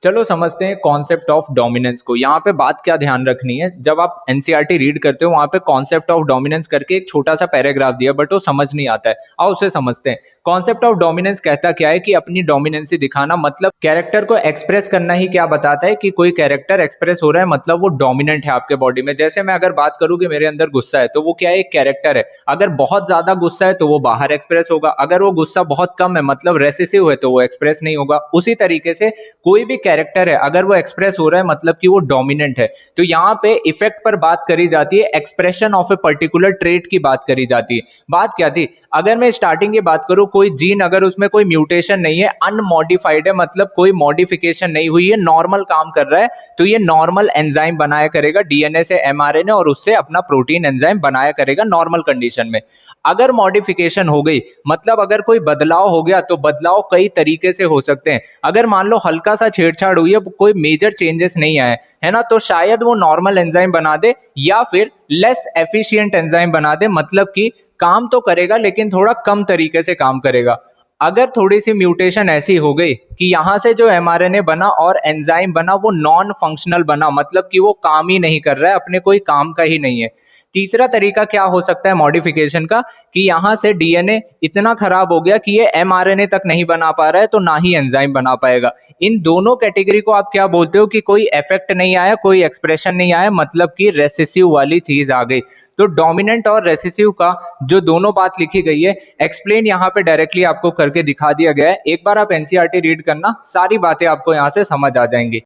चलो समझते हैं कॉन्सेप्ट ऑफ डोमिनेंस को। यहाँ पे बात क्या ध्यान रखनी है, जब आप एनसीईआरटी रीड करते हो वहां पे कॉन्सेप्ट ऑफ डोमिनेंस करके एक छोटा सा पैराग्राफ दिया बट वो समझ नहीं आता है। आओ उसे समझते हैं। कॉन्सेप्ट ऑफ डोमिनेंस कहता क्या है कि अपनी डोमिनेंसी दिखाना, मतलब कैरेक्टर को एक्सप्रेस करना ही क्या बताता है कि कोई कैरेक्टर एक्सप्रेस हो रहा है, मतलब वो डोमिनेंट है आपके बॉडी में। जैसे मैं अगर बात करूं कि मेरे अंदर गुस्सा है तो वो क्या है, एक कैरेक्टर है। अगर बहुत ज्यादा गुस्सा है तो वो बाहर एक्सप्रेस होगा, अगर वो गुस्सा बहुत कम है मतलब रेसिसिव है तो वो एक्सप्रेस नहीं होगा। उसी तरीके से कोई भी कैरेक्टर है अगर वो एक्सप्रेस हो रहा है मतलब कि वो डोमिनेंट है। तो यहाँ पे इफेक्ट पर बात करी जाती है, expression of a particular trait की बात करी जाती है। बात क्या थी, अगर मैं स्टार्टिंग की बात करूं, कोई जीन अगर उसमें कोई म्यूटेशन नहीं है, अनमॉडिफाइड है, मतलब कोई मॉडिफिकेशन नहीं हुई है, नॉर्मल काम कर रहा है, तो ये नॉर्मल एंजाइम बनाया करेगा डीएनए से एमआरएनए और उससे अपना प्रोटीन एंजाइम बनाया करेगा नॉर्मल कंडीशन में। अगर मॉडिफिकेशन हो गई, मतलब अगर कोई बदलाव हो गया, तो बदलाव कई तरीके से हो सकते हैं। अगर मान लो हल्का सा छेड़छाड़ हुई है, कोई मेजर चेंजेस नहीं आए है ना, तो शायद वो नॉर्मल एंजाइम बना दे या फिर लेस एफिशिएंट एंजाइम बना दे, मतलब कि काम तो करेगा लेकिन थोड़ा कम तरीके से काम करेगा। अगर थोड़ी सी म्यूटेशन ऐसी हो गई कि यहां से जो एमआरएनए बना और एंजाइम बना वो नॉन फंक्शनल बना, मतलब कि वो काम ही नहीं कर रहा है, अपने कोई काम का ही नहीं है। तीसरा तरीका क्या हो सकता है मॉडिफिकेशन का, कि यहां से डीएनए इतना खराब हो गया कि ये एमआरएनए तक नहीं बना पा रहा है, तो ना ही एंजाइम बना पाएगा। इन दोनों कैटेगरी को आप क्या बोलते हो कि कोई इफेक्ट नहीं आया, कोई एक्सप्रेशन नहीं आया, मतलब कि रेसेसिव वाली चीज आ गई। तो डोमिनेंट और रेसेसिव का जो दोनों बात लिखी गई है, एक्सप्लेन यहाँ पे डायरेक्टली आपको करके दिखा दिया गया है। एक बार आप एनसीईआरटी रीड करना, सारी बातें आपको यहाँ से समझ आ जाएंगी।